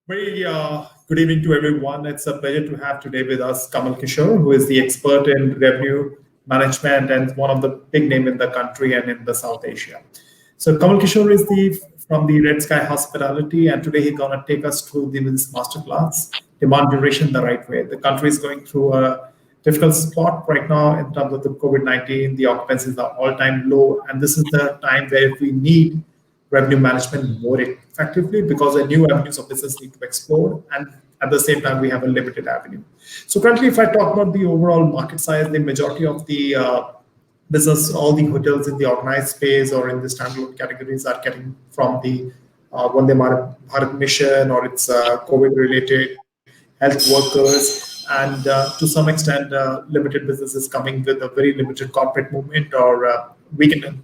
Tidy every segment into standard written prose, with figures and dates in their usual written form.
Very good evening to everyone. It's a pleasure to have today with us Kamal Kishore, who is the expert in revenue management and one of the big name in the country and in the South Asia. So Kamal Kishore is the from the RedSky Hospitality, and today he's gonna take us through this masterclass, demand duration the right way. The country is going through a difficult spot right now in terms of the COVID-19. The occupancies are all-time low, and this is the time where we need revenue management more effectively because the new avenues of business need to explore, and at the same time we have a limited avenue. So currently, if I talk about the overall market size, the majority of the business, all the hotels in the organized space or in the standalone categories are getting from the Vande Bharat mission, or it's COVID related health workers, and to some extent limited businesses coming with a very limited corporate movement, or weekend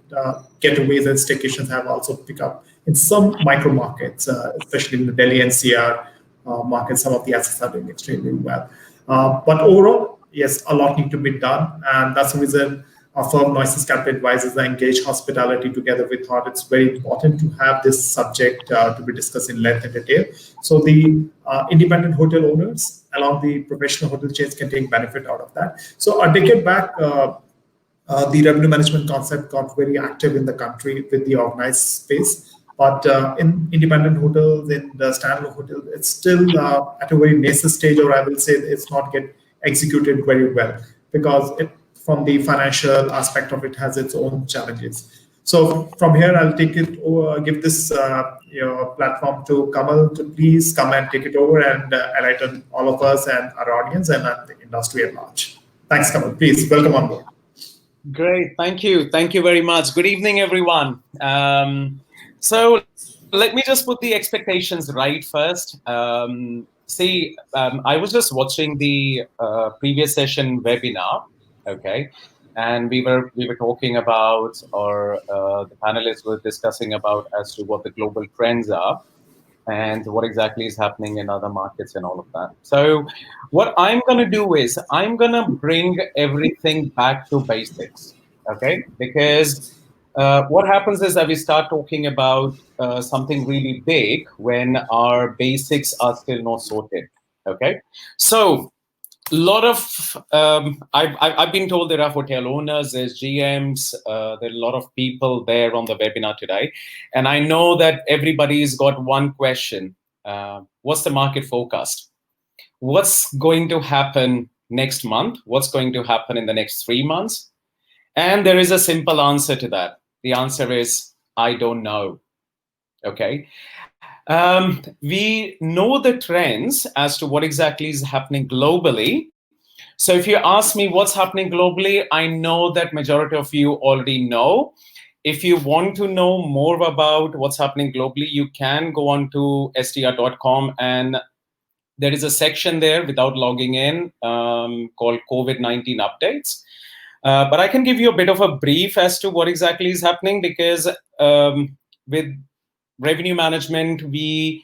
getaways and staycations have also picked up in some micro markets, especially in the Delhi NCR market. Some of the assets are doing extremely well. But overall, yes, a lot need to be done. And that's the reason our firm Noesis Capital Advisors and Engage Hospitality together we thought it's very important to have this subject to be discussed in length and detail. So the independent hotel owners along the professional hotel chains can take benefit out of that. So a decade back, the revenue management concept got very active in the country with the organized space. But in independent hotels, in the standalone hotels, it's still at a very nascent stage, or I will say it's not get executed very well because from the financial aspect of it has its own challenges. So from here, I'll take it over, give this platform to Kamal to please come and take it over and enlighten all of us and our audience and the industry at large. Thanks, Kamal. Please welcome on board. Great, thank you very much. Good evening, everyone. So let me just put the expectations right first. I was just watching the previous session webinar, okay, and we were talking about, or the panelists were discussing about as to what the global trends are and what exactly is happening in other markets and all of that. So what I'm going to do is I'm going to bring everything back to basics, okay? Because what happens is that we start talking about something really big when our basics are still not sorted, okay? So a lot of, I've been told there are hotel owners, there's GMs, there are a lot of people there on the webinar today. And I know that everybody's got one question. What's the market forecast? What's going to happen next month? What's going to happen in the next 3 months? And there is a simple answer to that. The answer is, I don't know, okay? We know the trends as to what exactly is happening globally. So if you ask me what's happening globally, I know that majority of you already know. If you want to know more about what's happening globally, you can go on to str.com, and there is a section there without logging in called COVID-19 updates. But I can give you a bit of a brief as to what exactly is happening, because with revenue management, we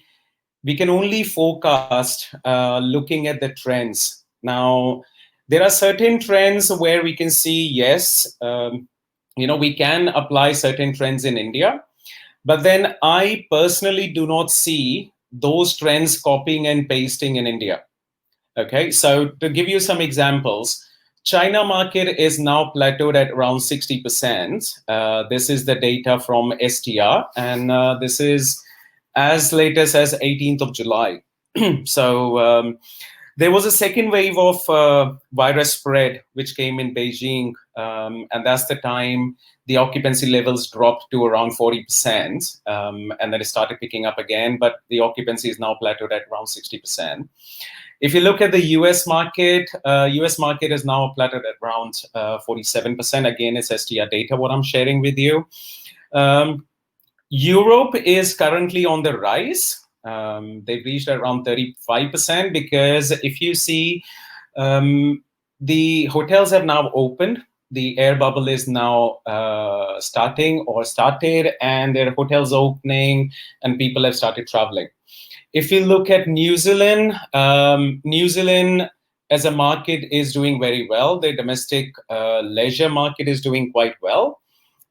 can only forecast looking at the trends. Now, there are certain trends where we can see, yes, we can apply certain trends in India, but then I personally do not see those trends copying and pasting in India. Okay, so to give you some examples, China market is now plateaued at around 60%. This is the data from STR, and this is as latest as 18th of July. So there was a second wave of virus spread which came in Beijing, and that's the time the occupancy levels dropped to around 40%, and then it started picking up again, but the occupancy is now plateaued at around 60%. If you look at the US market is now plateaued at around 47%. Again, it's STR data, what I'm sharing with you. Europe is currently on the rise. They've reached around 35%, because if you see, the hotels have now opened. The air bubble is now started, and there are hotels opening and people have started traveling. If you look at New Zealand as a market is doing very well. The domestic leisure market is doing quite well.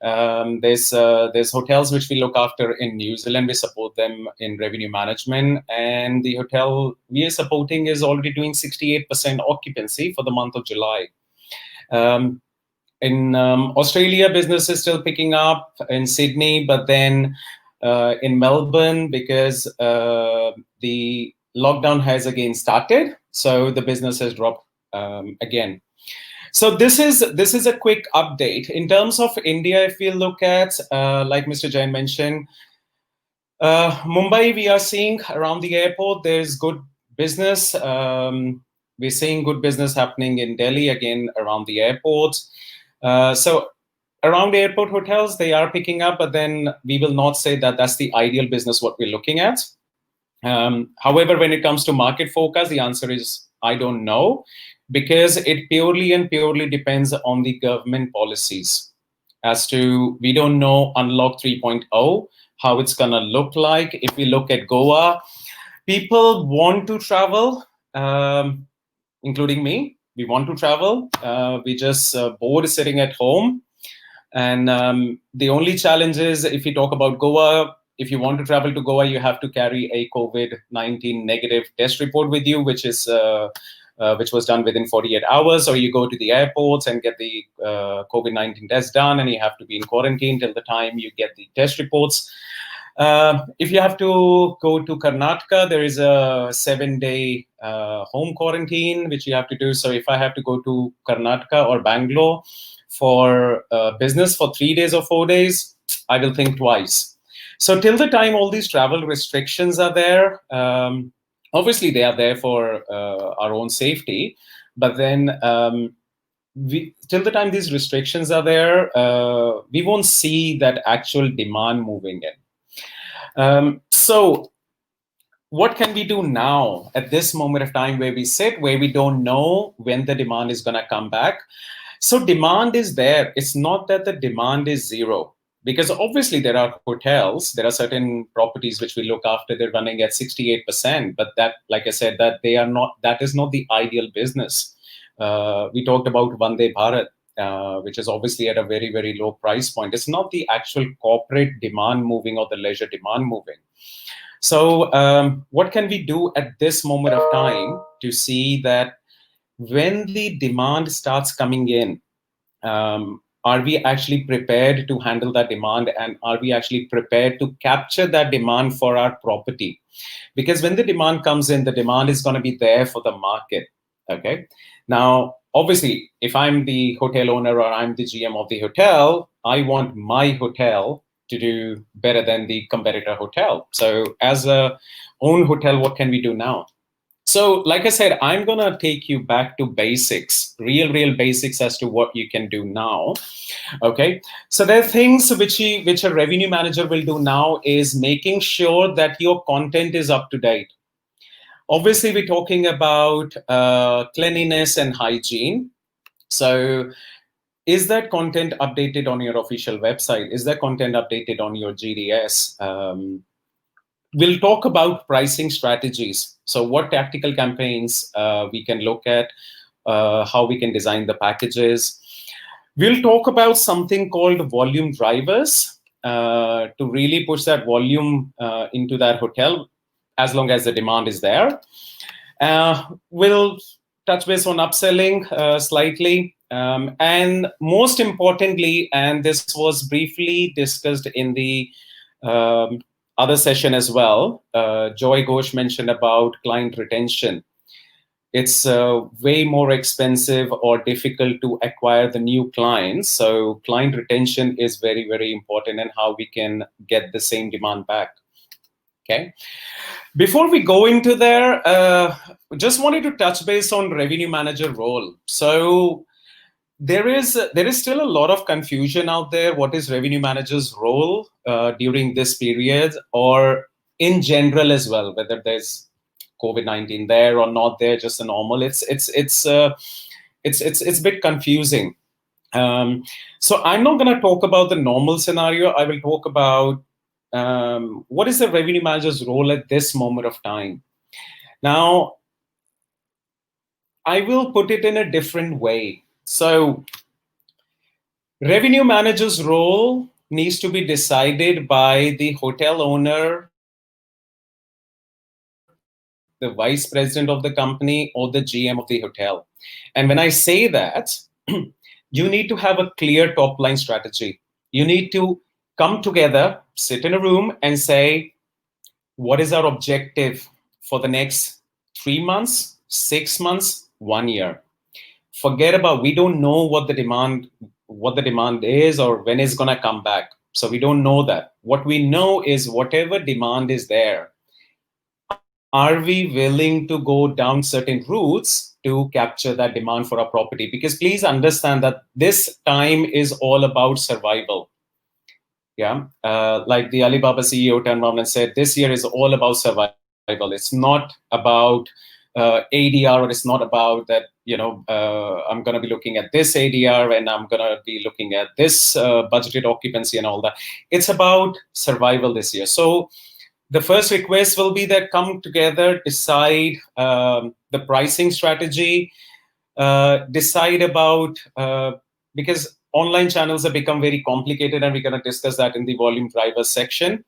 There's hotels which we look after in New Zealand. We support them in revenue management, and the hotel we are supporting is already doing 68% occupancy for the month of July. In Australia, business is still picking up in Sydney, but then in Melbourne, because the lockdown has again started, so the business has dropped again. So this is a quick update. In terms of India, if we look at, like Mr. Jain mentioned, Mumbai, we are seeing around the airport, there's good business. We're seeing good business happening in Delhi, again, around the airport. So around airport hotels, they are picking up, but then we will not say that that's the ideal business what we're looking at. However, when it comes to market forecast, the answer is I don't know, because it purely depends on the government policies. As to, we don't know Unlock 3.0, how it's gonna look like. If we look at Goa, people want to travel, including me. We want to travel. We just bored sitting at home. And the only challenge is, if you talk about Goa, if you want to travel to Goa, you have to carry a COVID-19 negative test report with you, which was done within 48 hours, or you go to the airports and get the COVID-19 test done, and you have to be in quarantine till the time you get the test reports. If you have to go to Karnataka, there is a 7-day home quarantine, which you have to do. So if I have to go to Karnataka or Bangalore for business for 3 days or 4 days, I will think twice. So till the time all these travel restrictions are there, obviously they are there for our own safety, but then till the time these restrictions are there, we won't see that actual demand moving in. So what can we do now at this moment of time where we sit, where we don't know when the demand is going to come back? So demand is there. It's not that the demand is zero, because obviously there are hotels, there are certain properties which we look after, they're running at 68%, but that, like I said, that is not the ideal business. We talked about Vande Bharat, which is obviously at a very, very low price point. It's not the actual corporate demand moving or the leisure demand moving. So what can we do at this moment of time to see that when the demand starts coming in, are we actually prepared to handle that demand, and are we actually prepared to capture that demand for our property? Because when the demand comes in, the demand is going to be there for the market. Okay. Now, obviously, if I'm the hotel owner or I'm the GM of the hotel, I want my hotel to do better than the competitor hotel. So as a own hotel, what can we do now? So like I said, I'm going to take you back to basics, real basics as to what you can do now. Okay. So there are things which a revenue manager will do now is making sure that your content is up to date. Obviously, we're talking about cleanliness and hygiene. So is that content updated on your official website? Is that content updated on your GDS? We'll talk about pricing strategies. So what tactical campaigns we can look at, how we can design the packages. We'll talk about something called volume drivers to really push that volume into that hotel as long as the demand is there. We'll touch base on upselling slightly. And most importantly, and this was briefly discussed in the other session as well, Joy Ghosh mentioned about client retention. It's way more expensive or difficult to acquire the new clients. So client retention is very, very important, and how we can get the same demand back. Okay. Before we go into there, just wanted to touch base on revenue manager role. So there is still a lot of confusion out there. What is revenue manager's role during this period, or in general as well, whether there's COVID-19 there or not there, just a normal. It's a bit confusing. So I'm not going to talk about the normal scenario. I will talk about what is the revenue manager's role at this moment of time. Now, I will put it in a different way. So Revenue manager's role needs to be decided by the hotel owner, the vice president of the company, or the GM of the hotel. And when I say that, you need to have a clear top line strategy. You need to come together, sit in a room, and say, what is our objective for the next 3 months, 6 months, 1 year? Forget about, we don't know what the demand is or when it's going to come back. So we don't know that. What we know is whatever demand is there, are we willing to go down certain routes to capture that demand for our property? Because please understand that this time is all about survival. Yeah, like the Alibaba CEO turned around and said, this year is all about survival. It's not about ADR, or it's not about that, I'm going to be looking at this ADR and I'm going to be looking at this budgeted occupancy and all that. It's about survival this year. So the first request will be that come together, decide the pricing strategy, decide about, because online channels have become very complicated, and we're going to discuss that in the volume drivers section.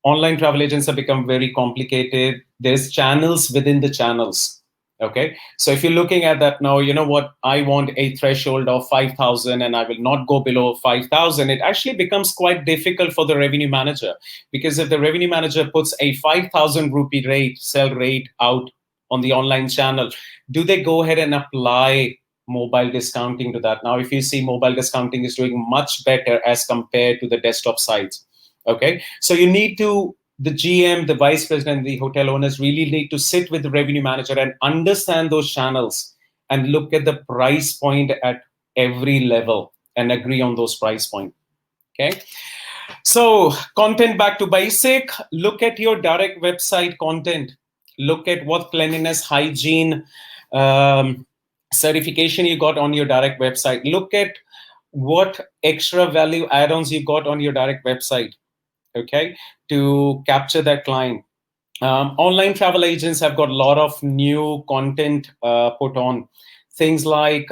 Online travel agents have become very complicated. There's channels within the channels. Okay, so if you're looking at that now, you know what, I want a threshold of 5,000 and I will not go below 5,000. It actually becomes quite difficult for the revenue manager, because if the revenue manager puts a 5,000 rupee rate, sell rate out on the online channel, do they go ahead and apply mobile discounting to that? Now, if you see, mobile discounting is doing much better as compared to the desktop sites. Okay, so you need to, the GM, the vice president, the hotel owners really need to sit with the revenue manager and understand those channels and look at the price point at every level and agree on those price points. Okay, so content, back to basic. Look at your direct website content. Look at what cleanliness, hygiene certification you got on your direct website. Look at what extra value add-ons you got on your direct website. Okay, to capture that client. Online travel agents have got a lot of new content put on. Things like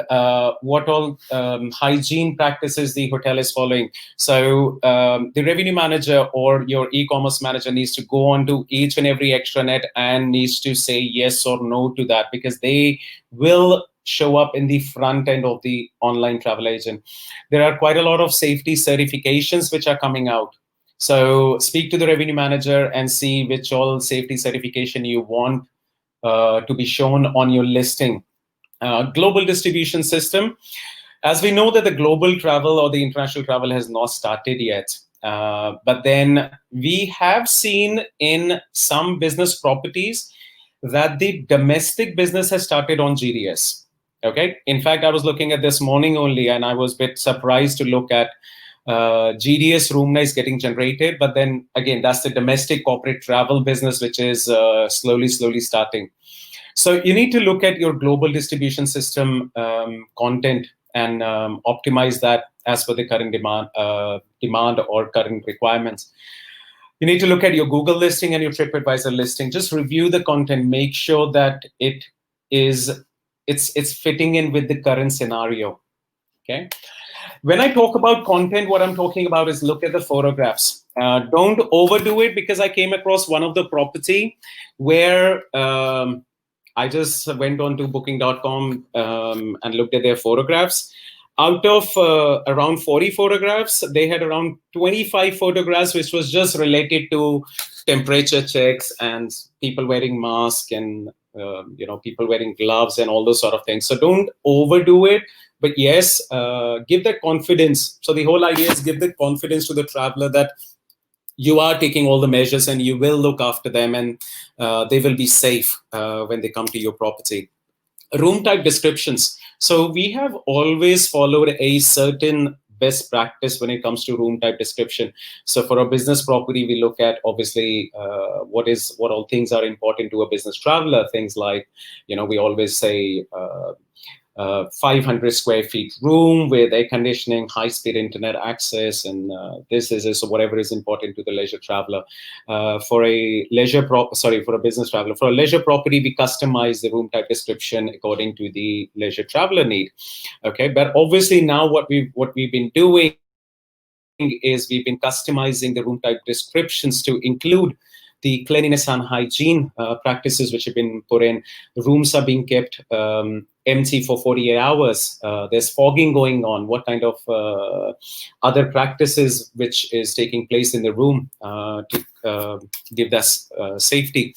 what all hygiene practices the hotel is following. So the revenue manager or your e-commerce manager needs to go on to each and every extranet and needs to say yes or no to that, because they will show up in the front end of the online travel agent. There are quite a lot of safety certifications which are coming out. So speak to the revenue manager and see which all safety certification you want to be shown on your listing. Global distribution system. As we know that the global travel or the international travel has not started yet. But then we have seen in some business properties that the domestic business has started on GDS. Okay. In fact, I was looking at this morning only, and I was a bit surprised to look at GDS room nights getting generated. But then again, that's the domestic corporate travel business, which is slowly starting. So you need to look at your global distribution system content and optimize that as per the current demand or current requirements. You need to look at your Google listing and your TripAdvisor listing. Just review the content. Make sure that it's fitting in with the current scenario. Okay. When I talk about content, what I'm talking about is look at the photographs. Don't overdo it, because I came across one of the property where I just went on to booking.com and looked at their photographs. Out of around 40 photographs, they had around 25 photographs which was just related to temperature checks and people wearing masks and people wearing gloves and all those sort of things. So don't overdo it. But yes, give that confidence. So the whole idea is give the confidence to the traveler that you are taking all the measures and you will look after them, and they will be safe when they come to your property. Room type descriptions. So we have always followed a certain best practice when it comes to room type description. So for a business property, we look at obviously what all things are important to a business traveler. Things like, we always say 500 square feet room with air conditioning, high-speed internet access, and this is whatever is important to the leisure traveler. For a business traveler, for a leisure property, we customize the room type description according to the leisure traveler need. Okay, but obviously now what we've been doing is we've been customizing the room type descriptions to include the cleanliness and hygiene practices which have been put in. The rooms are being kept empty for 48 hours. There's fogging going on. What kind of other practices which is taking place in the room to give us safety.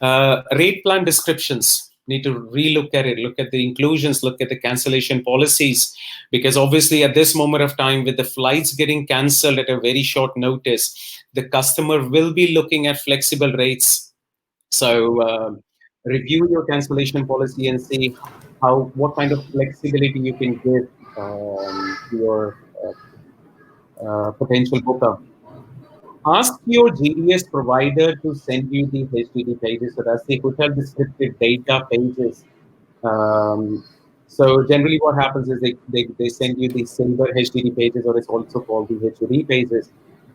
Rate plan descriptions. Need to relook at it, look at the inclusions, look at the cancellation policies, because obviously at this moment of time, with the flights getting cancelled at a very short notice, the customer will be looking at flexible rates. So review your cancellation policy and see what kind of flexibility you can give to your potential booker. Ask your GDS provider to send you the HDD pages. So that's the hotel descriptive data pages. So generally what happens is they send you the silver HDD pages, or it's also called the HDD pages.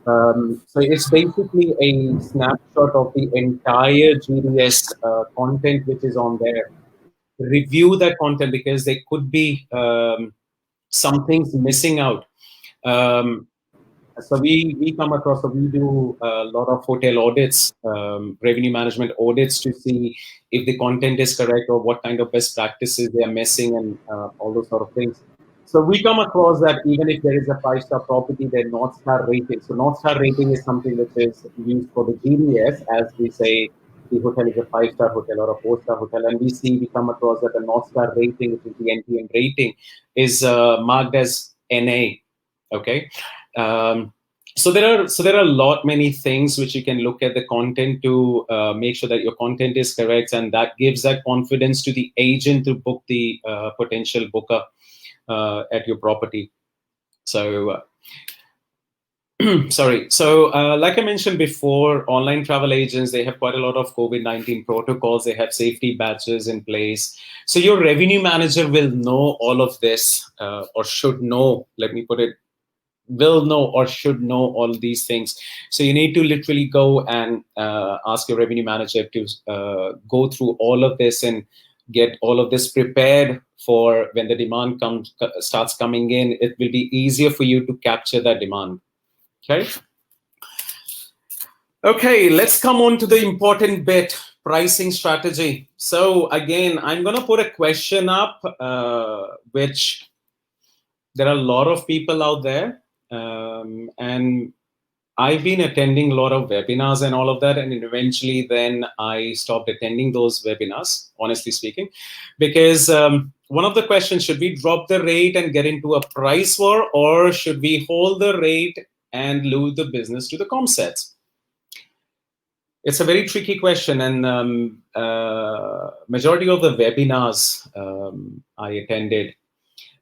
So it's basically a snapshot of the entire GDS content which is on there. Review that content because there could be some things missing out. So we come across, so we do a lot of hotel audits, revenue management audits to see if the content is correct or what kind of best practices they are missing and all those sort of things. So we come across that even if there is a 5-star property, their North Star rating. So North Star rating is something which is used for the GDS, as we say the hotel is a 5-star hotel or a 4-star hotel, and we come across that the North Star rating, which is the NPM rating, is marked as NA. Okay. So there are a lot many things which you can look at the content to make sure that your content is correct, and that gives that confidence to the agent to book the potential booker at your property. So sorry. So like I mentioned before, online travel agents, they have quite a lot of COVID-19 protocols. They have safety badges in place. So your revenue manager will know all of this, or should know, let me put it, will know or should know all these things. So you need to literally go and ask your revenue manager to go through all of this and get all of this prepared for when the demand starts coming in. It will be easier for you to capture that demand. Okay, let's come on to the important bit, pricing strategy. So again, I'm going to put a question up, which there are a lot of people out there. And I've been attending a lot of webinars and all of that. And eventually then I stopped attending those webinars, honestly speaking, because one of the questions, should we drop the rate and get into a price war, or should we hold the rate and lose the business to the comsets? It's a very tricky question, and majority of the webinars I attended,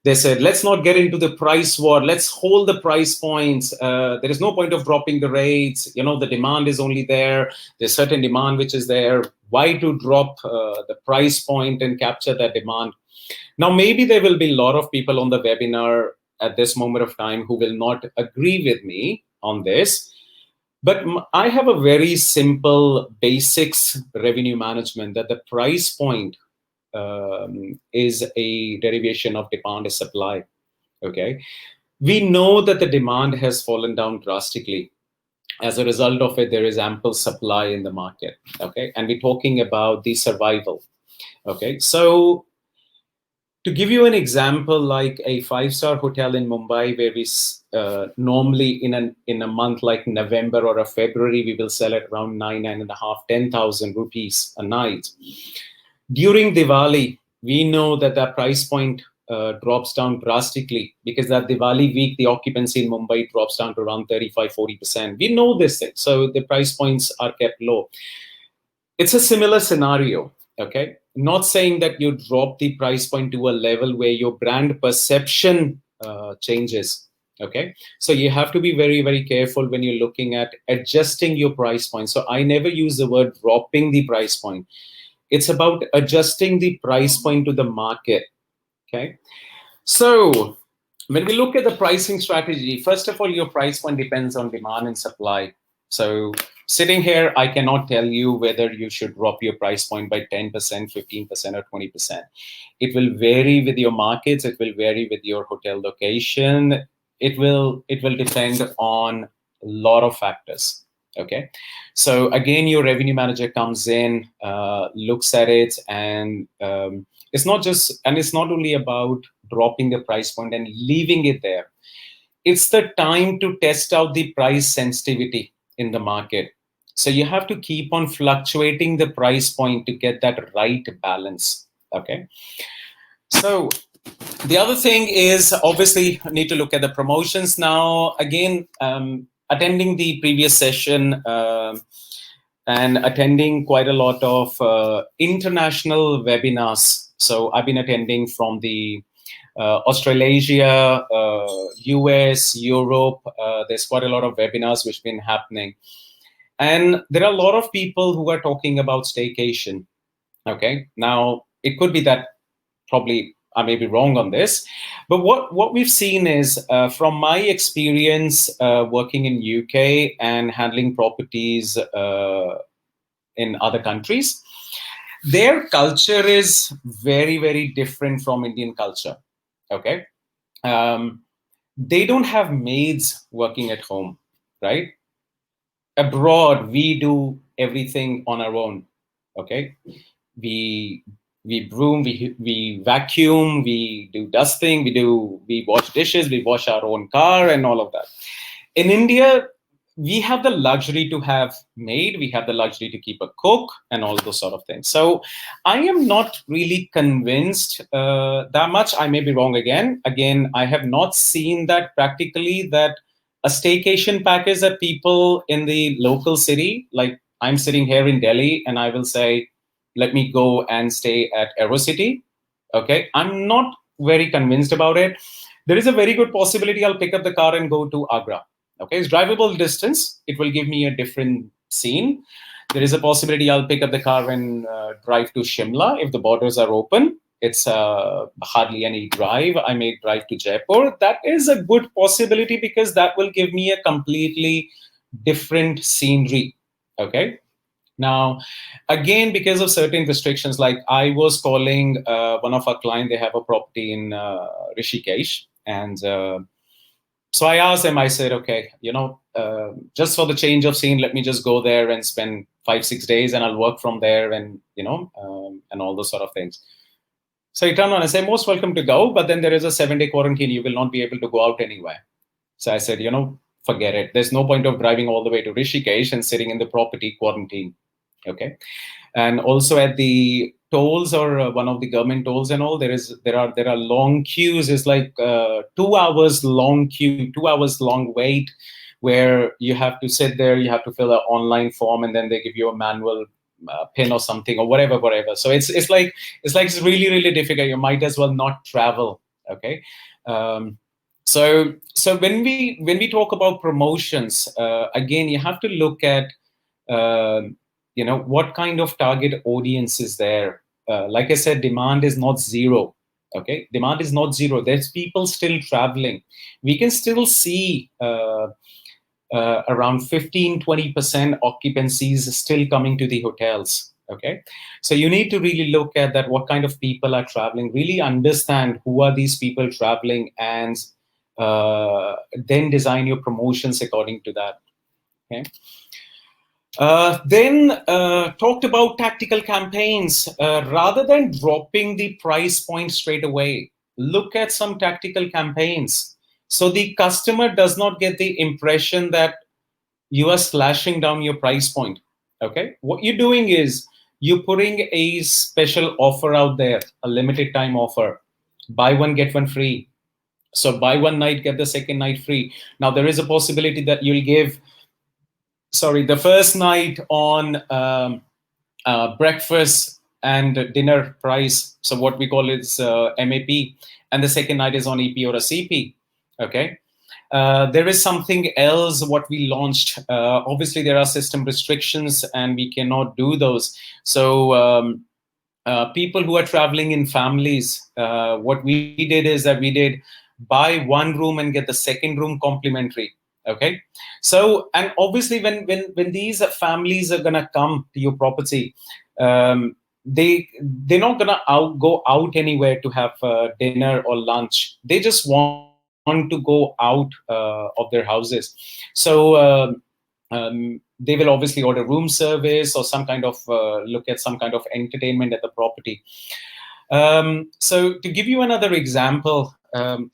they said, let's not get into the price war. Let's hold the price points. There is no point of dropping the rates. You know, the demand is only there. There's certain demand which is there. Why to drop the price point and capture that demand? Now, maybe there will be a lot of people on the webinar at this moment of time who will not agree with me on this. But I have a very simple basics revenue management, that the price point is a derivation of demand and supply. Okay, we know that the demand has fallen down drastically. As a result of it, there is ample supply in the market. Okay, and we're talking about the survival. Okay, so to give you an example, like a 5-star hotel in Mumbai, where we normally in a month like November or a February, we will sell at around 9,500, 10,000 rupees a night. During Diwali, we know that that price point drops down drastically, because that Diwali week, the occupancy in Mumbai drops down to around 35-40%. We know this thing. So the price points are kept low. It's a similar scenario. Okay, not saying that you drop the price point to a level where your brand perception changes. Okay, so you have to be very, very careful when you're looking at adjusting your price point. So I never use the word dropping the price point. It's about adjusting the price point to the market. Okay. So when we look at the pricing strategy, first of all, your price point depends on demand and supply. So sitting here, I cannot tell you whether you should drop your price point by 10%, 15%, or 20%. It will vary with your markets. It will vary with your hotel location. It will depend on a lot of factors. Okay. So again, your revenue manager comes in, looks at it, and it's not only about dropping the price point and leaving it there. It's the time to test out the price sensitivity in the market. So you have to keep on fluctuating the price point to get that right balance. Okay. So the other thing is obviously need to look at the promotions now. Again, attending the previous session and attending quite a lot of international webinars. So I've been attending from the Australasia, US, Europe. There's quite a lot of webinars which have been happening. And there are a lot of people who are talking about staycation. Okay. Now, it could be that probably I may be wrong on this, but what we've seen is from my experience working in UK and handling properties in other countries, their culture is very, very different from Indian culture. Okay. They don't have maids working at home, right? Abroad, we do everything on our own. Okay. We broom, we vacuum, we do dusting, we wash dishes, we wash our own car and all of that. In India, we have the luxury to have maid, we have the luxury to keep a cook and all those sort of things. So I am not really convinced that much. I may be wrong again. I have not seen that practically, that a staycation package that people in the local city, like I'm sitting here in Delhi and I will say, let me go and stay at AeroCity. Okay, I'm not very convinced about it. There is a very good possibility I'll pick up the car and go to Agra. Okay, it's drivable distance. It will give me a different scene. There is a possibility I'll pick up the car and drive to Shimla if the borders are open. It's hardly any drive. I may drive to Jaipur. That is a good possibility because that will give me a completely different scenery. Okay. Now, again, because of certain restrictions, like I was calling one of our clients, they have a property in Rishikesh. And so I asked them, I said, okay, just for the change of scene, let me just go there and spend 5-6 days and I'll work from there and, and all those sort of things. So he turned on and said, most welcome to go, but then there is a 7-day quarantine. You will not be able to go out anywhere. So I said, forget it. There's no point of driving all the way to Rishikesh and sitting in the property quarantine. Okay. And also at the tolls or one of the government tolls and all, there are long queues. It's like 2 hours long queue, 2 hours long wait, where you have to sit there, you have to fill an online form, and then they give you a manual pin or something or whatever. So it's really, really difficult. You might as well not travel. Okay. So when we talk about promotions, again, you have to look at what kind of target audience is there. Like I said, demand is not zero. Okay, demand is not zero. There's people still traveling. We can still see around 15-20% occupancies still coming to the hotels. Okay, so you need to really look at that, what kind of people are traveling, really understand who are these people traveling, and then design your promotions according to that. Okay. Then talked about tactical campaigns. Rather than dropping the price point straight away, look at some tactical campaigns. So the customer does not get the impression that you are slashing down your price point. Okay. What you're doing is you're putting a special offer out there, a limited time offer. Buy one, get one free. So buy one night, get the second night free. Now there is a possibility that you'll give the first night on breakfast and dinner price. So what we call is MAP, and the second night is on EP or a CP. Okay. There is something else what we launched. Obviously, there are system restrictions and we cannot do those. So people who are traveling in families, what we did is that we did buy one room and get the second room complimentary. Okay, so and obviously when these families are gonna come to your property, they're not gonna go out anywhere to have dinner or lunch. They just want to go out of their houses. So they will obviously order room service or some kind of look at some kind of entertainment at the property. So to give you another example,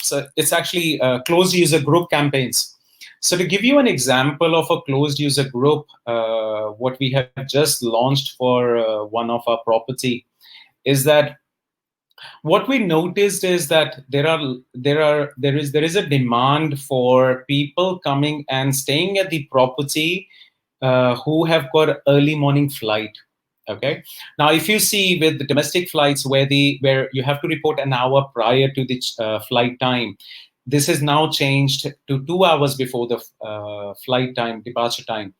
so it's actually closed user group campaigns. So to give you an example of a closed user group, what we have just launched for one of our property is that what we noticed is that there is a demand for people coming and staying at the property who have got early morning flight. Okay, now if you see with the domestic flights where you have to report an hour prior to the flight time, this is now changed to 2 hours before the flight time, departure time.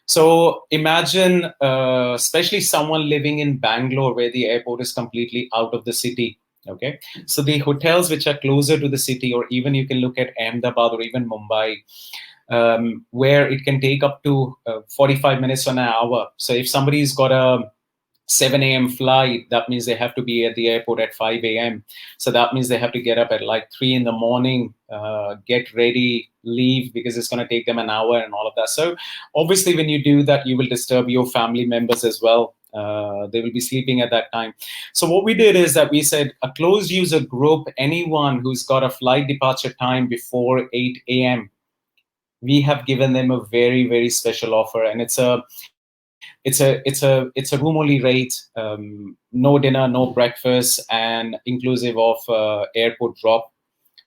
So imagine, especially someone living in Bangalore, where the airport is completely out of the city. Okay, so the hotels which are closer to the city, or even you can look at Ahmedabad or even Mumbai, where it can take up to 45 minutes to an hour. So if somebody's got a 7 a.m. flight, that means they have to be at the airport at 5 a.m. So that means they have to get up at like 3 in the morning, get ready, leave, because it's going to take them an hour and all of that. So obviously when you do that, you will disturb your family members as well. They will be sleeping at that time. So what we did is that we said a closed user group, anyone who's got a flight departure time before 8 a.m., we have given them a very, very special offer. And it's a room only rate, no dinner, no breakfast, and inclusive of airport drop,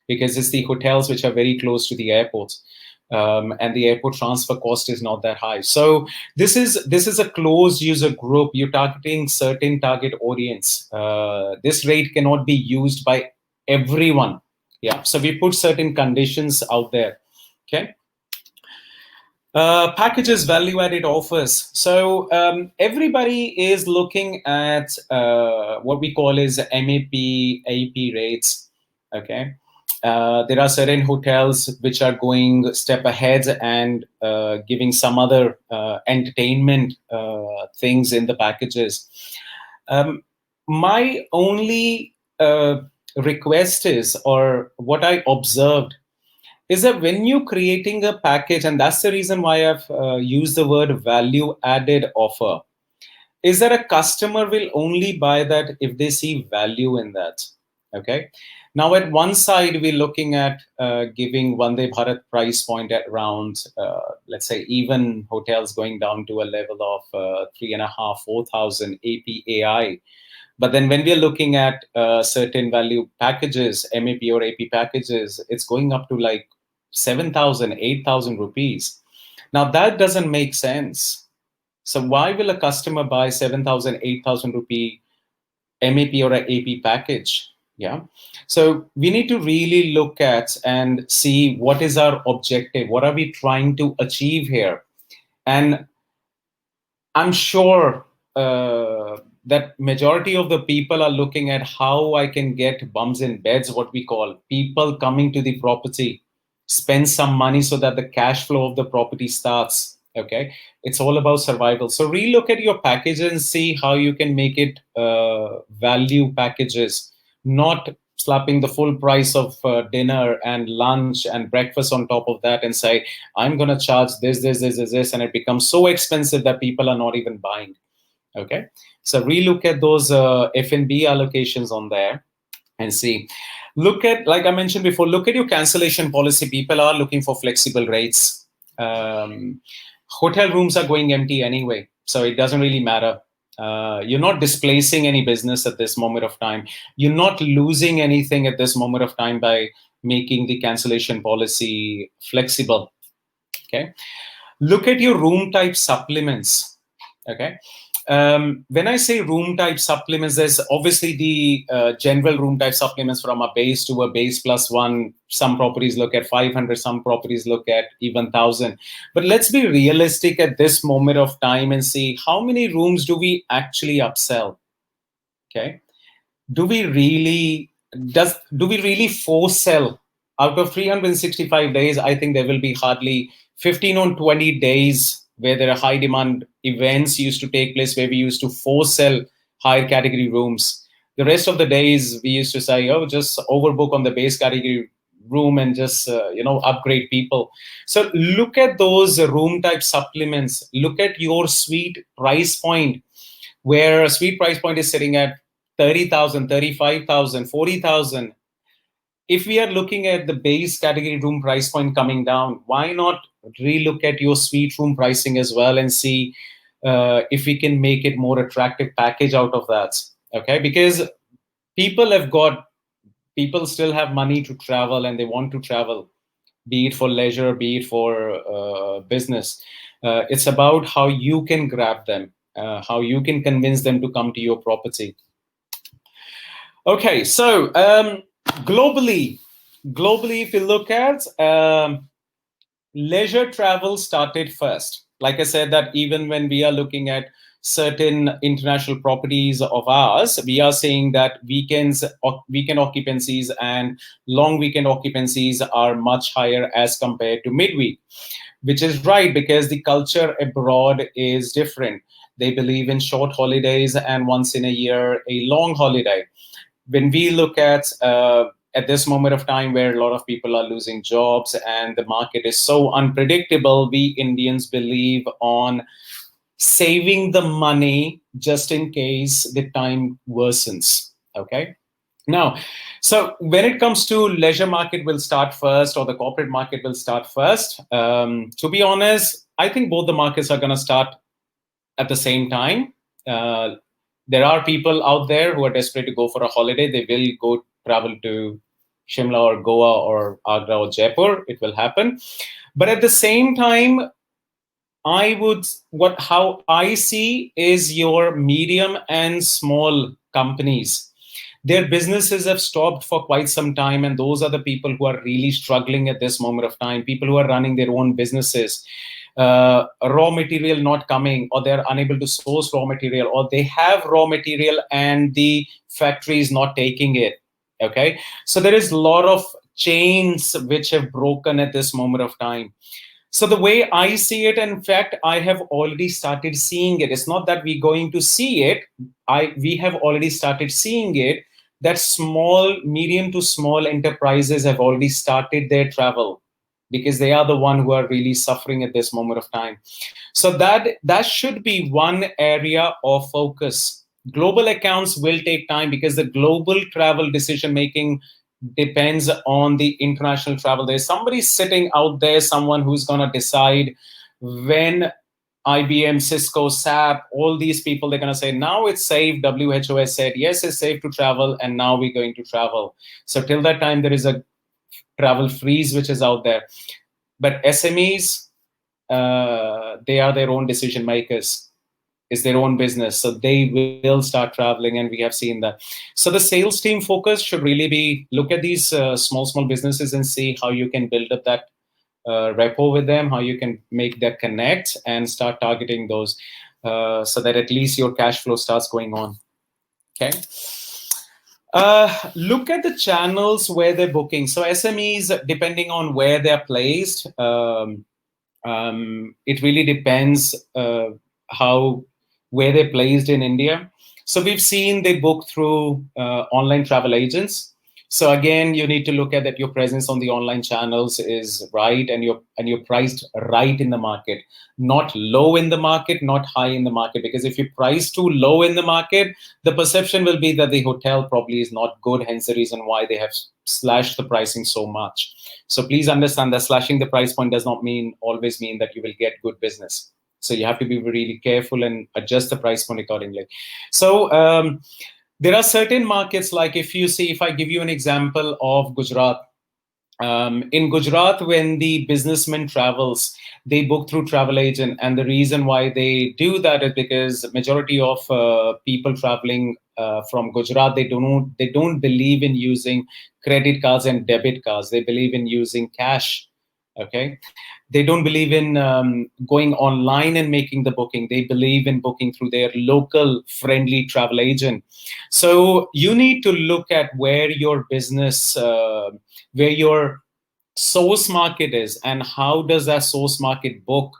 because it's the hotels which are very close to the airports. And the airport transfer cost is not that high. So this is a closed user group. You're targeting certain target audience. This rate cannot be used by everyone. Yeah. So we put certain conditions out there. Okay. Packages, value-added offers. So everybody is looking at what we call is MAP, AP rates. Okay. There are certain hotels which are going a step ahead and giving some other entertainment things in the packages. My only request is, or what I observed, is that when you're creating a package, and that's the reason why I've used the word value added offer, is that a customer will only buy that if they see value in that. Okay. Now, at one side, we're looking at giving Vande Bharat price point at around, let's say, even hotels going down to a level of 3,500, 4,000 APAI. But then when we're looking at certain value packages, MAP or AP packages, it's going up to like 7,000, 8,000 rupees. Now that doesn't make sense. So why will a customer buy 7,000, 8,000 rupee MAP or an AP package? Yeah. So we need to really look at and see what is our objective. What are we trying to achieve here? And I'm sure that majority of the people are looking at how I can get bums in beds, what we call people coming to the property, spend some money so that the cash flow of the property starts. Okay, it's all about survival. So relook at your package and see how you can make it value packages, not slapping the full price of dinner and lunch and breakfast on top of that and say, I'm going to charge this, and it becomes so expensive that people are not even buying. Okay, so relook at those F&B allocations on there and see. Look at, like I mentioned before, look at your cancellation policy. People are looking for flexible rates. Hotel rooms are going empty anyway, so it doesn't really matter. You're not displacing any business at this moment of time. You're not losing anything at this moment of time by making the cancellation policy flexible. Okay. Look at your room type supplements. Okay. When I say room type supplements, there's obviously the general room type supplements from a base to a base plus one. Some properties look at 500, some properties look at even 1,000. But let's be realistic at this moment of time and see how many rooms do we actually upsell. Okay. Do we really force sell? Out of 365 days, I think there will be hardly 15 or 20 days where there are high demand events used to take place, where we used to force sell higher category rooms. The rest of the days we used to say, oh, just overbook on the base category room and just upgrade people. So look at those room type supplements. Look at your suite price point, where a suite price point is sitting at 30,000, 35,000, 40,000. If we are looking at the base category room price point coming down, why not relook at your suite room pricing as well and see if we can make it more attractive package out of that? Okay, because people still have money to travel and they want to travel, be it for leisure, be it for business. It's about how you can grab them, how you can convince them to come to your property. Okay, so globally, if you look at leisure travel started first. Like I said, that even when we are looking at certain international properties of ours, we are seeing that weekend occupancies and long weekend occupancies are much higher as compared to midweek, which is right, because the culture abroad is different. They believe in short holidays and once in a year a long holiday. When we look at this moment of time where a lot of people are losing jobs and the market is so unpredictable, we Indians believe on saving the money just in case the time worsens. Okay. Now, so when it comes to leisure market will start first or the corporate market will start first, to be honest, I think both the markets are going to start at the same time. There are people out there who are desperate to go for a holiday. They will go travel to Shimla or Goa or Agra or Jaipur. It will happen. But at the same time, how I see is your medium and small companies. Their businesses have stopped for quite some time, and those are the people who are really struggling at this moment of time. People who are running their own businesses, raw material not coming, or they're unable to source raw material, or they have raw material and the factory is not taking it. Okay, so there is a lot of chains which have broken at this moment of time. So the way I see it, in fact, I have already started seeing it. It's not that we're going to see it. We have already started seeing it, that medium to small enterprises have already started their travel, because they are the one who are really suffering at this moment of time. So that should be one area of focus. Global accounts will take time because the global travel decision making depends on the international travel. There's somebody sitting out there, someone who's going to decide when IBM, Cisco, SAP, all these people, they're going to say, now it's safe. WHO has said, yes, it's safe to travel, and now we're going to travel. So till that time, there is a travel freeze which is out there. But SMEs, they are their own decision makers. It's their own business, so they will start traveling, and we have seen that. So the sales team focus should really be look at these small businesses and see how you can build up that rapport with them, how you can make that connect and start targeting those, so that at least your cash flow starts going on. Okay. Look at the channels where they're booking. So SMEs, depending on where they're placed, it really depends where they're placed in India. So we've seen they book through online travel agents. So again, you need to look at that your presence on the online channels is right, and you're priced right in the market, not low in the market, not high in the market. Because if you price too low in the market, the perception will be that the hotel probably is not good, hence the reason why they have slashed the pricing so much. So please understand that slashing the price point does not always mean that you will get good business. So you have to be really careful and adjust the price point accordingly. So there are certain markets, like if I give you an example of Gujarat. In Gujarat, when the businessman travels, they book through travel agent. And the reason why they do that is because majority of people traveling from Gujarat, they don't believe in using credit cards and debit cards. They believe in using cash. Okay, they don't believe in going online and making the booking. They believe in booking through their local friendly travel agent. So you need to look at where your business, where your source market is, and how does that source market book,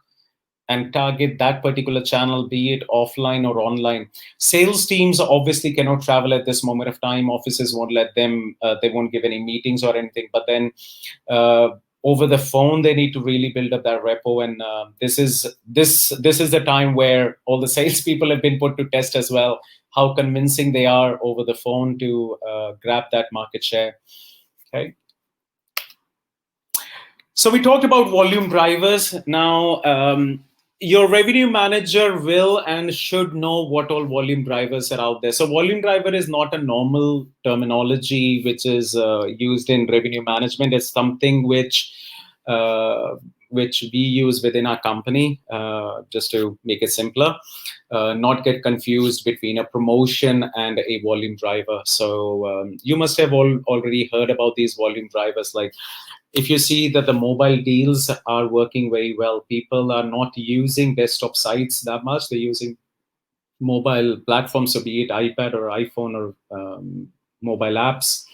and target that particular channel, be it offline or online. Sales teams obviously cannot travel at this moment of time. Offices won't let them, they won't give any meetings or anything, but then over the phone, they need to really build up that repo. And this is the time where all the salespeople have been put to test as well, how convincing they are over the phone to grab that market share. Okay. So we talked about volume drivers. Now, your revenue manager will and should know what all volume drivers are out there. So volume driver is not a normal terminology which is used in revenue management. It's something which we use within our company, just to make it simpler, not get confused between a promotion and a volume driver. So you must have already heard about these volume drivers. Like, if you see that the mobile deals are working very well, people are not using desktop sites that much. They're using mobile platforms, so be it iPad or iPhone or mobile apps,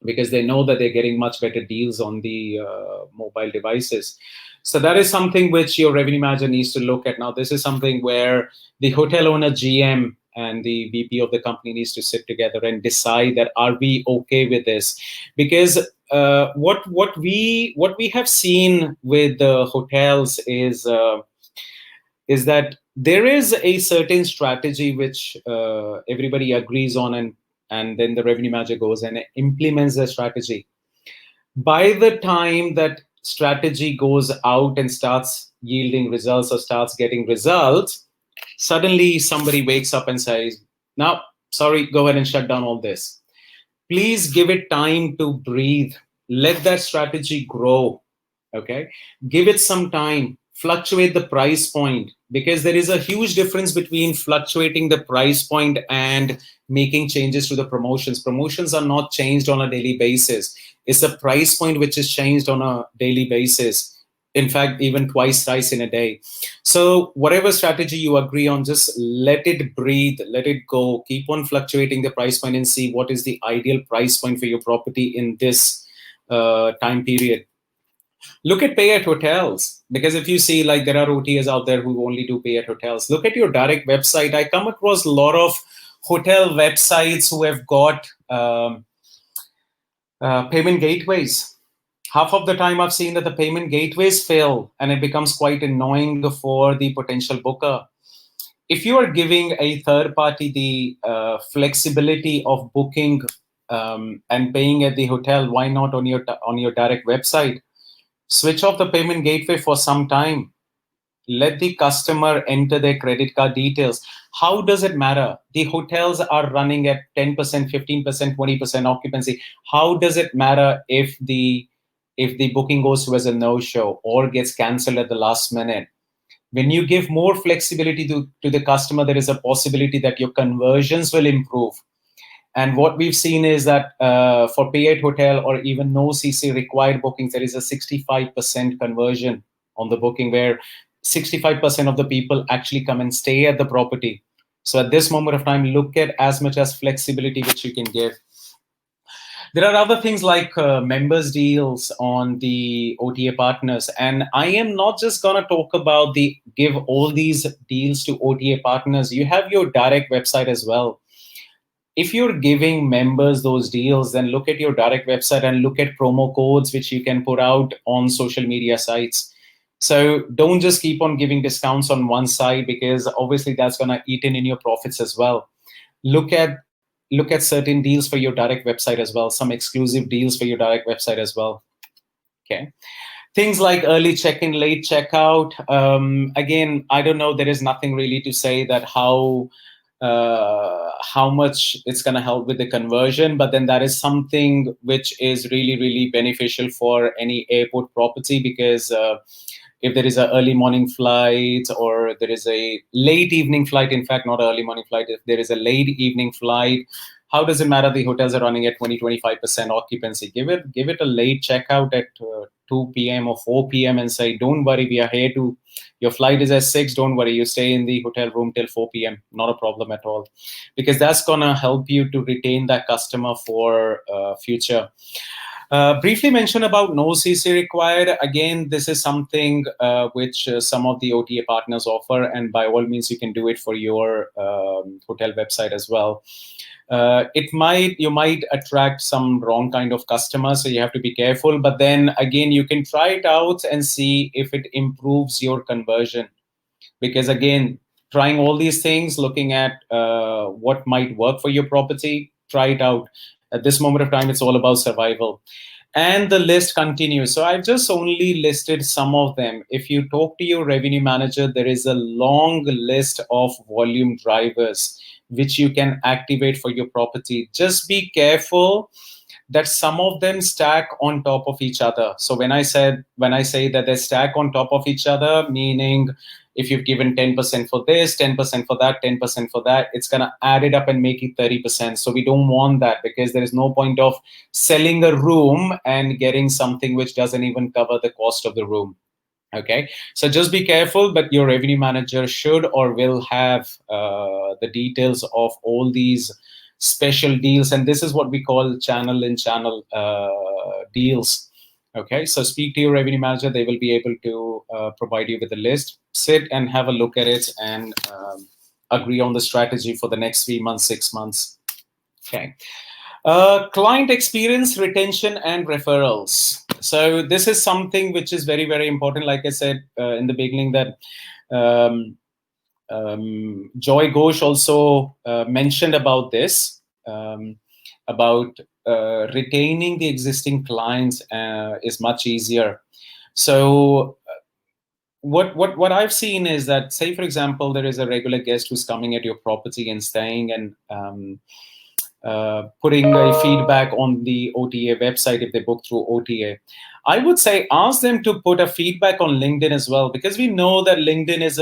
because they know that they're getting much better deals on the mobile devices. So that is something which your revenue manager needs to look at. Now, this is something where the hotel owner, GM, and the VP of the company needs to sit together and decide that, are we okay with this? Because what we have seen with the hotels is that there is a certain strategy which everybody agrees on, and then the revenue manager goes and implements the strategy. By the time that strategy goes out and starts yielding results or starts getting results, suddenly somebody wakes up and says, "No, sorry, go ahead and shut down all this." Please give it time to breathe. Let that strategy grow. Okay, give it some time. Fluctuate the price point, because there is a huge difference between fluctuating the price point and making changes to the promotions. Promotions are not changed on a daily basis. It's the price point which is changed on a daily basis. In fact, even twice, thrice in a day. So whatever strategy you agree on, just let it breathe, let it go. Keep on fluctuating the price point and see what is the ideal price point for your property in this time period. Look at pay at hotels, because if you see, like, there are OTAs out there who only do pay at hotels. Look at your direct website. I come across a lot of hotel websites who have got payment gateways. Half of the time I've seen that the payment gateways fail, and it becomes quite annoying for the potential booker. If you are giving a third party the flexibility of booking and paying at the hotel, why not on your direct website? Switch off the payment gateway for some time. Let the customer enter their credit card details. How does it matter? The hotels are running at 10%, 15%, 20% occupancy. How does it matter if the booking goes to as a no-show or gets canceled at the last minute? When you give more flexibility to the customer, there is a possibility that your conversions will improve. And what we've seen is that for pay at hotel or even no CC required bookings, there is a 65% conversion on the booking, where 65% of the people actually come and stay at the property. So at this moment of time, look at as much as flexibility which you can give. There are other things like members deals on the OTA partners. And I am not just going to talk about give all these deals to OTA partners. You have your direct website as well. If you're giving members those deals, then look at your direct website and look at promo codes which you can put out on social media sites. So don't just keep on giving discounts on one side, because obviously that's going to eat in your profits as well. Look at certain deals for your direct website as well, some exclusive deals for your direct website as well. Okay. Things like early check-in, late checkout. Again, I don't know. There is nothing really to say that how much it's going to help with the conversion, but then that is something which is really, really beneficial for any airport property, because if there is an early morning flight or there is a late evening flight, in fact, not early morning flight, if there is a late evening flight, How does it matter the hotels are running at 20-25% occupancy? Give it a late checkout at 2 p.m. or 4 p.m. and say, don't worry, we are here to, your flight is at 6, don't worry, you stay in the hotel room till 4 p.m. Not a problem at all, because that's gonna help you to retain that customer for future. Briefly mention about no CC required. Again, this is something which some of the OTA partners offer, and by all means, you can do it for your hotel website as well. You might attract some wrong kind of customers, so you have to be careful. But then again, you can try it out and see if it improves your conversion. Because again, trying all these things, looking at what might work for your property, try it out. At this moment of time, it's all about survival. And the list continues. So I've just only listed some of them. If you talk to your revenue manager, there is a long list of volume drivers which you can activate for your property. Just be careful that some of them stack on top of each other. So when I say that they stack on top of each other, meaning if you've given 10% for this, 10% for that, 10% for that, it's going to add it up and make it 30%. So we don't want that, because there is no point of selling a room and getting something which doesn't even cover the cost of the room. Okay, so just be careful, but your revenue manager should or will have the details of all these special deals. And this is what we call channel-in-channel deals. Okay, so speak to your revenue manager. They will be able to provide you with a list. Sit and have a look at it and agree on the strategy for the next 3 months, 6 months. Okay. Client experience, retention, and referrals. So this is something which is very, very important. Like I said in the beginning, that Joy Ghosh also mentioned about this, about retaining the existing clients is much easier. So what I've seen is that, say, for example, there is a regular guest who's coming at your property and staying and putting a feedback on the OTA website if they book through OTA. I would say ask them to put a feedback on LinkedIn as well, because we know that LinkedIn is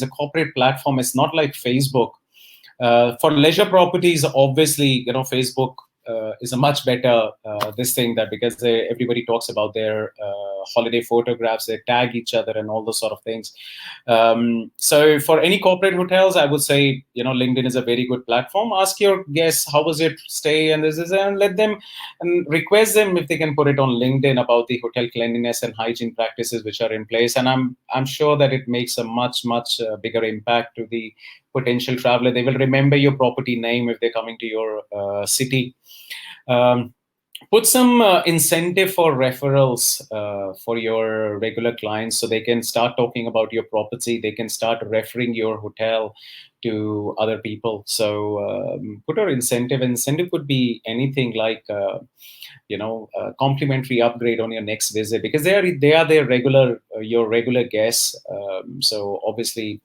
a corporate platform. It's not like Facebook. For leisure properties, obviously, Facebook is a much better this thing, that because everybody talks about their holiday photographs, they tag each other and all those sort of things. So for any corporate hotels, I would say, LinkedIn is a very good platform. Ask your guests, how was your stay, and and let them and request them if they can put it on LinkedIn about the hotel cleanliness and hygiene practices which are in place. And I'm sure that it makes a much bigger impact to the potential traveler. They will remember your property name if they're coming to your city. Put some incentive for referrals for your regular clients, so they can start talking about your property. They can start referring your hotel to other people. So put an incentive. Incentive could be anything like a complimentary upgrade on your next visit, because they are their your regular guests. So obviously,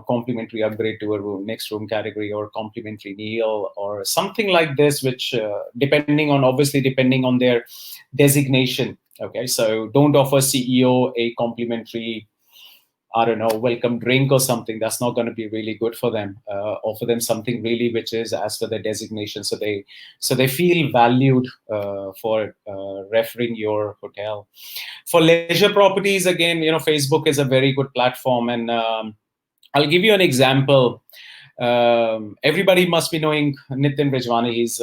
complimentary upgrade to a next room category, or complimentary meal, or something like this, which depending on their designation. Okay, so don't offer CEO a complimentary, I don't know, welcome drink or something. That's not going to be really good for them. Offer them something really which is as per their designation, so they feel valued for referring your hotel. For leisure properties, again, Facebook is a very good platform, and I'll give you an example. Everybody must be knowing Nitin Rajwani. He's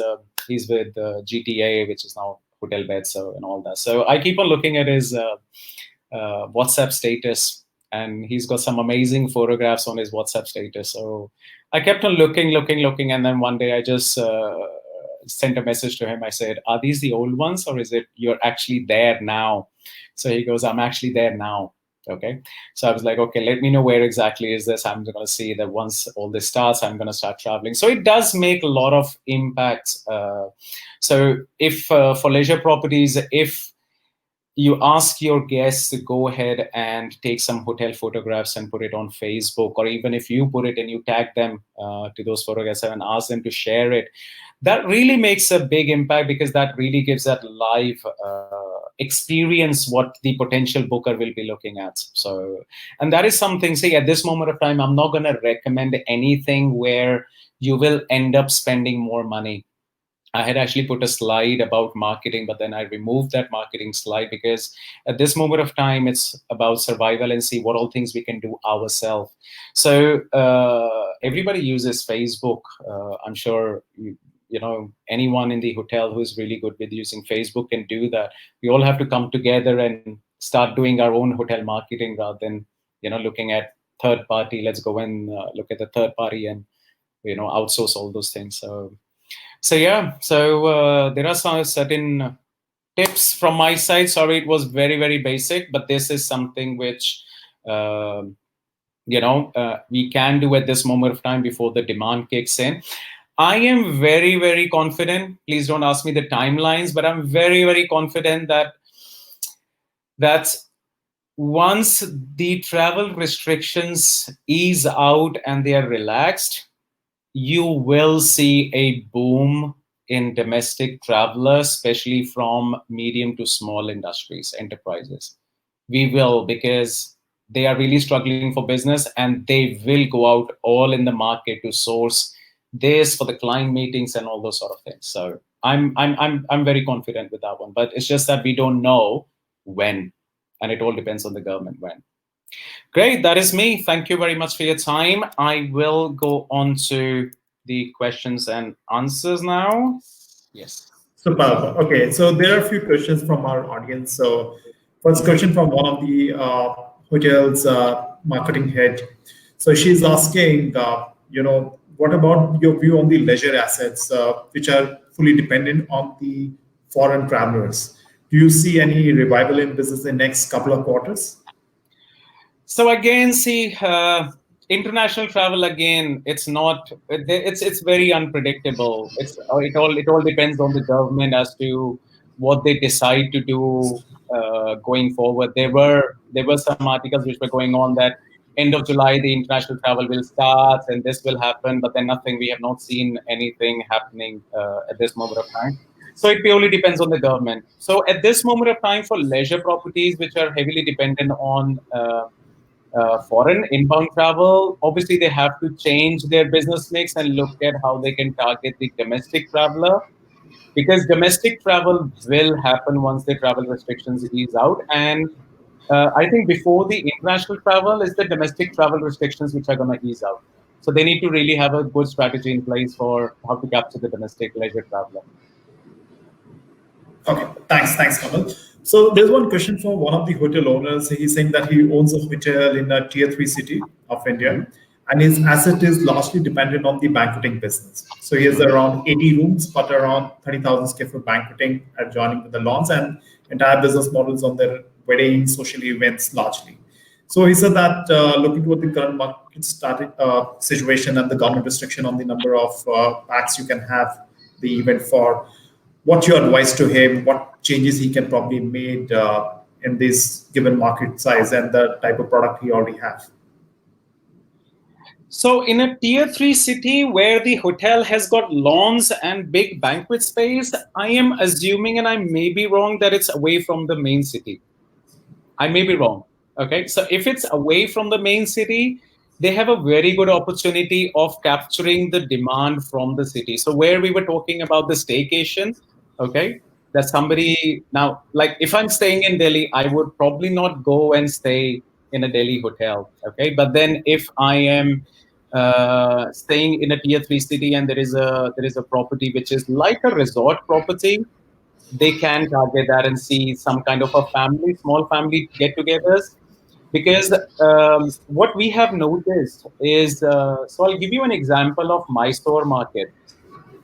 with GTA, which is now Hotel Beds and all that. So I keep on looking at his WhatsApp status, and he's got some amazing photographs on his WhatsApp status. So I kept on looking, and then one day I just sent a message to him. I said, "Are these the old ones, or is it you're actually there now?" So he goes, "I'm actually there now." Okay, so I was like, okay, let me know where exactly is this. I'm going to see that once all this starts, I'm going to start traveling. So it does make a lot of impacts. So if for leisure properties, if you ask your guests to go ahead and take some hotel photographs and put it on Facebook, or even if you put it and you tag them to those photographs and ask them to share it, that really makes a big impact, because that really gives that live experience what the potential booker will be looking at. So, and that is something, see, at this moment of time, I'm not going to recommend anything where you will end up spending more money. I had actually put a slide about marketing, but then I removed that marketing slide, because at this moment of time, it's about survival and see what all things we can do ourselves. So everybody uses Facebook. I'm sure you know anyone in the hotel who is really good with using Facebook can do that. We all have to come together and start doing our own hotel marketing rather than looking at third party. Let's go and look at the third party and outsource all those things. So yeah, so there are some certain tips from my side. Sorry, it was very, very basic, but this is something which we can do at this moment of time before the demand kicks in. I am very, very confident. Please don't ask me the timelines, but I'm very, very confident that once the travel restrictions ease out and they are relaxed, you will see a boom in domestic travelers, especially from medium to small industries, enterprises. We will, because they are really struggling for business, and they will go out all in the market to source this for the client meetings and all those sort of things. So I'm very confident with that one. But it's just that we don't know when, and it all depends on the government when. Great, that is me. Thank you very much for your time. I will go on to the questions and answers now. Yes. Super. Okay, so there are a few questions from our audience. So, first question from one of the hotel's marketing head. So she's asking, what about your view on the leisure assets, which are fully dependent on the foreign travelers? Do you see any revival in business in the next couple of quarters? So again, see, international travel again, it's very unpredictable. It all depends on the government as to what they decide to do going forward. There were some articles which were going on that end of July the international travel will start and this will happen, but then nothing. We have not seen anything happening at this moment of time. So it purely depends on the government. So at this moment of time, for leisure properties which are heavily dependent on foreign inbound travel, obviously they have to change their business mix and look at how they can target the domestic traveler, because domestic travel will happen once the travel restrictions ease out. And I think before the international travel is the domestic travel restrictions which are going to ease out. So they need to really have a good strategy in place for how to capture the domestic leisure traveler. Okay, thanks, Kamal. So there's one question from one of the hotel owners. He's saying that he owns a hotel in a tier 3 city of India, and his asset is largely dependent on the banqueting business. So he has around 80 rooms, but around 30,000 square foot banqueting adjoining with the lawns, and entire business models on their weddings, social events largely. So he said that looking toward the current market situation and the government restriction on the number of packs you can have the event for, what's your advice to him? What changes he can probably made in this given market size and the type of product he already has? So in a tier 3 city where the hotel has got lawns and big banquet space, I am assuming, and I may be wrong, that it's away from the main city. I may be wrong. Okay, so if it's away from the main city, they have a very good opportunity of capturing the demand from the city. So where we were talking about the staycation, okay, that somebody now, like if I'm staying in Delhi, I would probably not go and stay in a Delhi hotel. Okay, but then if I am staying in a tier 3 city and there is a property which is like a resort property, they can target that and see some kind of a small family get-togethers. Because what we have noticed is, so I'll give you an example of Mysore market.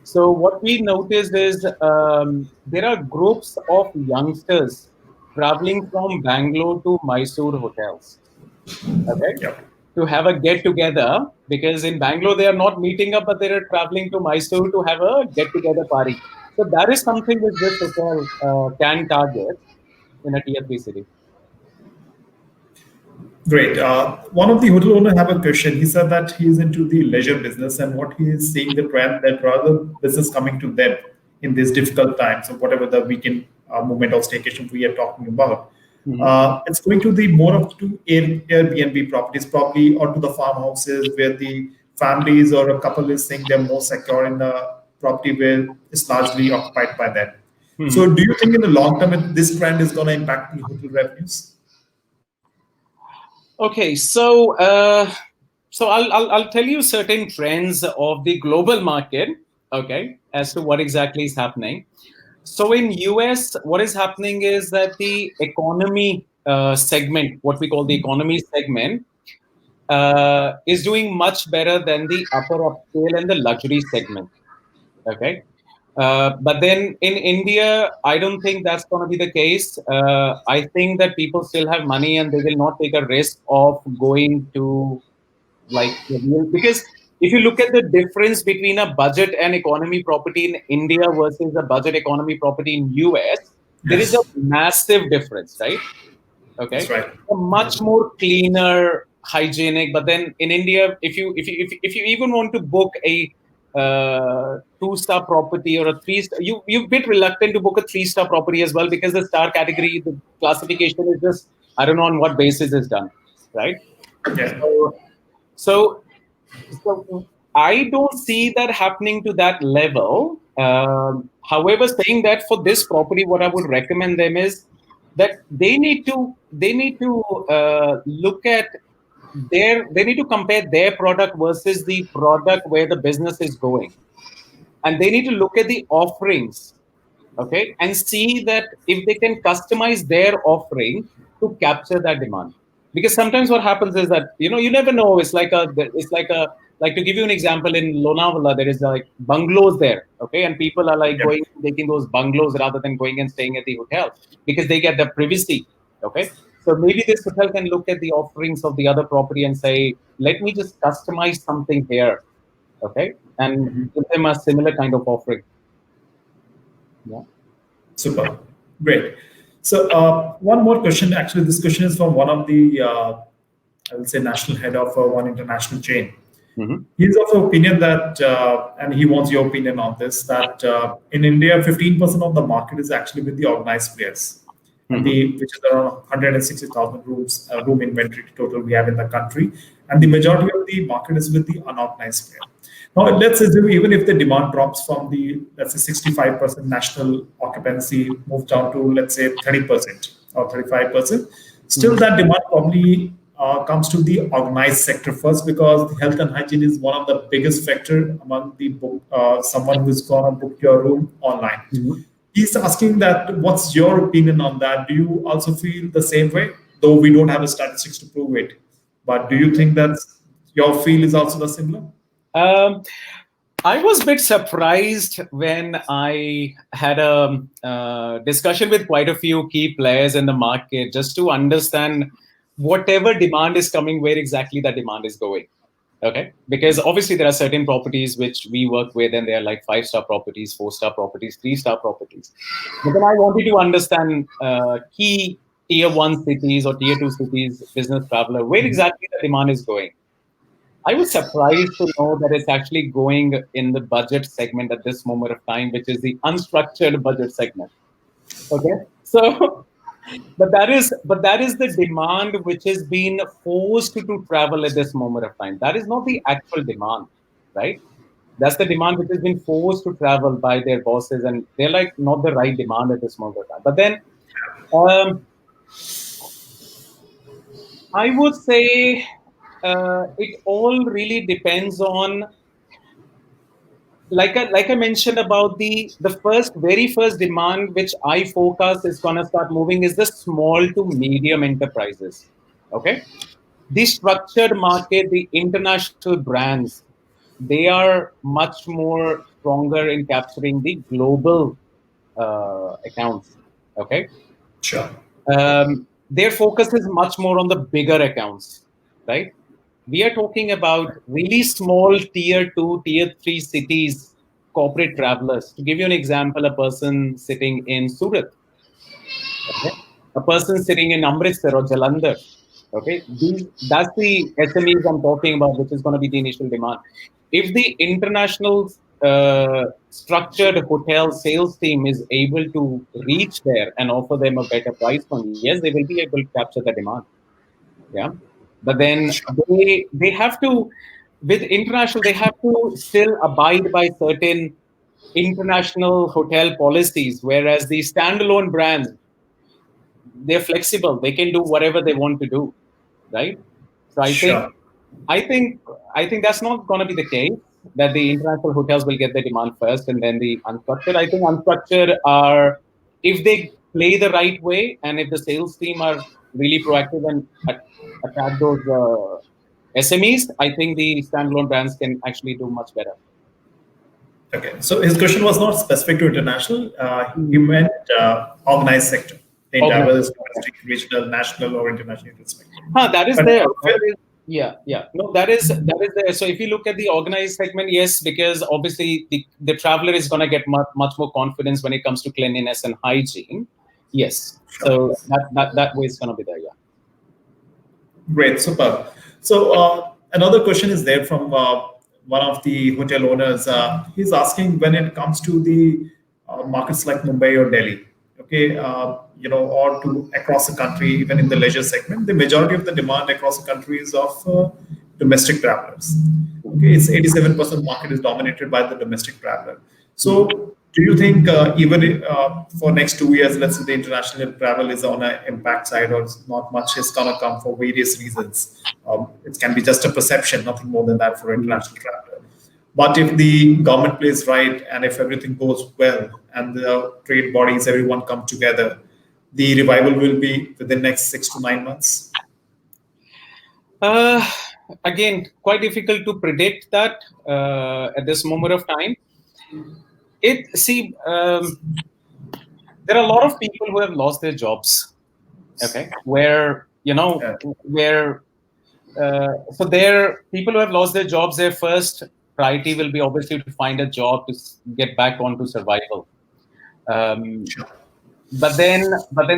So what we noticed is there are groups of youngsters traveling from Bangalore to Mysore hotels. Okay, Yep. to have a get together, because in Bangalore they are not meeting up, but they are traveling to Mysore to have a get together party. So that is something which this hotel can target. in a tier 3 city. Great. One of the hotel owner have a question. He said that he is into the leisure business, and what he is seeing the trend that rather business coming to them in these difficult times, or whatever the weekend movement or staycation we are talking about. It's going to the more of to Airbnb properties, probably, or to the farmhouses where the families or a couple is saying they're more secure in the property where it's largely occupied by them. So, do you think in the long term this trend is going to impact the hotel revenues? Okay, so I'll tell you certain trends of the global market. Okay, as to what exactly is happening. So in US, what is happening is that the economy segment, what we call the economy segment, is doing much better than the upper upscale and the luxury segment. Okay. But then in India, I don't think that's going to be the case. I think that people still have money and they will not take a risk of going to because if you look at the difference between a budget and economy property in India versus a budget economy property in US, there is a Yes, massive difference, right? that's Okay, right. a much more cleaner, hygienic. But then in India, if you even want to book a 2-star property or a 3-star, you're a bit reluctant to book a 3-star property as well because the star category, the classification is just, I don't know on what basis it's done, right? Yeah. So, so I don't see that happening to that level. However, saying that for this property, what I would recommend them is that they need to look at they need to compare their product versus the product where the business is going, and they need to look at the offerings, okay, and see that if they can customize their offering to capture that demand. Because sometimes what happens is that you never know. It's like to give you an example, in Lonavala there is like bungalows there, okay, and people are like Yeah. going taking those bungalows rather than going and staying at the hotel because they get the privacy, okay. So maybe this hotel can look at the offerings of the other property and say, let me just customize something here, okay, and give them a similar kind of offering. Yeah. Super. Great. So one more question. Actually, this question is from one of the, I will say, national head of one international chain. Mhm. He's of the opinion that, and he wants your opinion on this, that in India, 15% of the market is actually with the organized players, and Mhm. which is around 160,000 rooms, room inventory total we have in the country, and the majority of the market is with the unorganized player. Now, let's assume even if the demand drops from the, let's say, 65% national occupancy, moves down to, let's say, 30% or 35%, still that demand probably comes to the organized sector first, because the health and hygiene is one of the biggest factor among the book, someone who's going to book your room online. Mhm. He's asking that, what's your opinion on that? Do you also feel the same way? Though we don't have a statistics to prove it, but do you think that your feel is also the similar? Um, I was a bit surprised when I had a discussion with quite a few key players in the market just to understand whatever demand is coming, where exactly that demand is going. Okay, because obviously there are certain properties which we work with, and they are like 5-star properties, 4-star properties, 3-star properties. But then I wanted to understand key tier 1 cities or tier 2 cities, business traveler, where exactly the demand is going. I was surprised to know that it's actually going in the budget segment at this moment of time, which is the unstructured budget segment. Okay, so but that is the demand which has been forced to travel at this moment of time. That is not the actual demand, right? That's the demand which has been forced to travel by their bosses, and they're like not the right demand at this moment of time. But then um, I would say it all really depends on, like I mentioned about the very first demand which I forecast is gonna start moving is the small to medium enterprises. Okay, the structured market, the international brands, they are much more stronger in capturing the global accounts. Okay, Sure. their focus is much more on the bigger accounts, right? We are talking about really small tier 2, tier 3 cities, corporate travelers. To give you an example, a person sitting in Surat. Okay? a person sitting in Amritsar or Jalandhar. Okay, that's the SMEs I'm talking about, which is going to be the initial demand. If the international structured hotel sales team is able to reach there and offer them a better price point, yes, they will be able to capture the demand. Yeah, but then they have to, with international, they have to still abide by certain international hotel policies, whereas the standalone brands, they're flexible. They can do whatever they want to do, right? So Sure. I think that's not going to be the case. That the international hotels will get the demand first, and then the unstructured. I think unstructured are, if they play the right way, and if the sales team are really proactive and attack those SMEs, I think the standalone brands can actually do much better. Okay, so his question was not specific to international. He meant organized sector, in whether it's domestic, regional, national, or international respect. That is But there. Yeah. No, that is there. So if you look at the organized segment, yes, because obviously the traveler is going to get much more confidence when it comes to cleanliness and hygiene. Yes. So that way is going to be there. Yeah. Great, super. So another question is there from one of the hotel owners. He's asking when it comes to the markets like Mumbai or Delhi, okay, or to across the country, even in the leisure segment, the majority of the demand across the country is of domestic travelers. Okay, it's 87% market is dominated by the domestic traveler. So do you think even for next 2 years, let's say the international travel is on an impact side or not much is going to come for various reasons? It can be just a perception, nothing more than that for international traveler. But if the government plays right and if everything goes well and the trade bodies, everyone come together, the revival will be within the next 6 to 9 months? Again, quite difficult to predict that at this moment of time. There are a lot of people who have lost their jobs. Okay, where so there people who have lost their jobs, their first priority will be obviously to find a job to get back onto survival. But then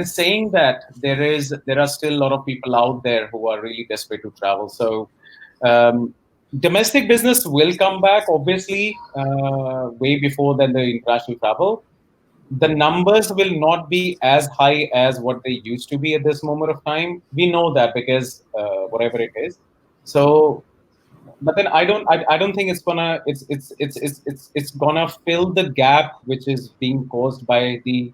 saying that there are still a lot of people out there who are really desperate to travel. So domestic business will come back obviously way before than the international travel. The numbers will not be as high as what they used to be at this moment of time. We know that because whatever it is. So, but then I don't think it's gonna fill the gap which is being caused by the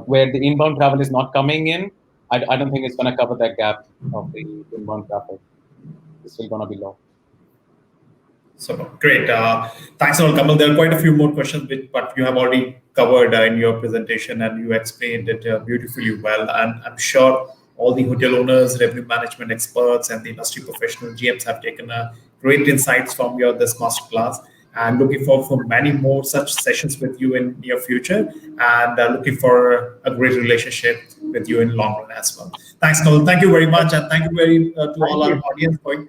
where the inbound travel is not coming in. I don't think it's gonna cover that gap of the inbound traffic. It's still gonna be low. So great. Thanks a lot, Kamal. There are quite a few more questions, but you have already covered in your presentation and you explained it beautifully well. And I'm sure all the hotel owners, revenue management experts, and the industry professional GMs have taken great insights from your this masterclass. And looking forward for many more such sessions with you in near future, and looking for a great relationship with you in long run as well. Thanks, Kamal. Thank you very much, and thank you to all our audience for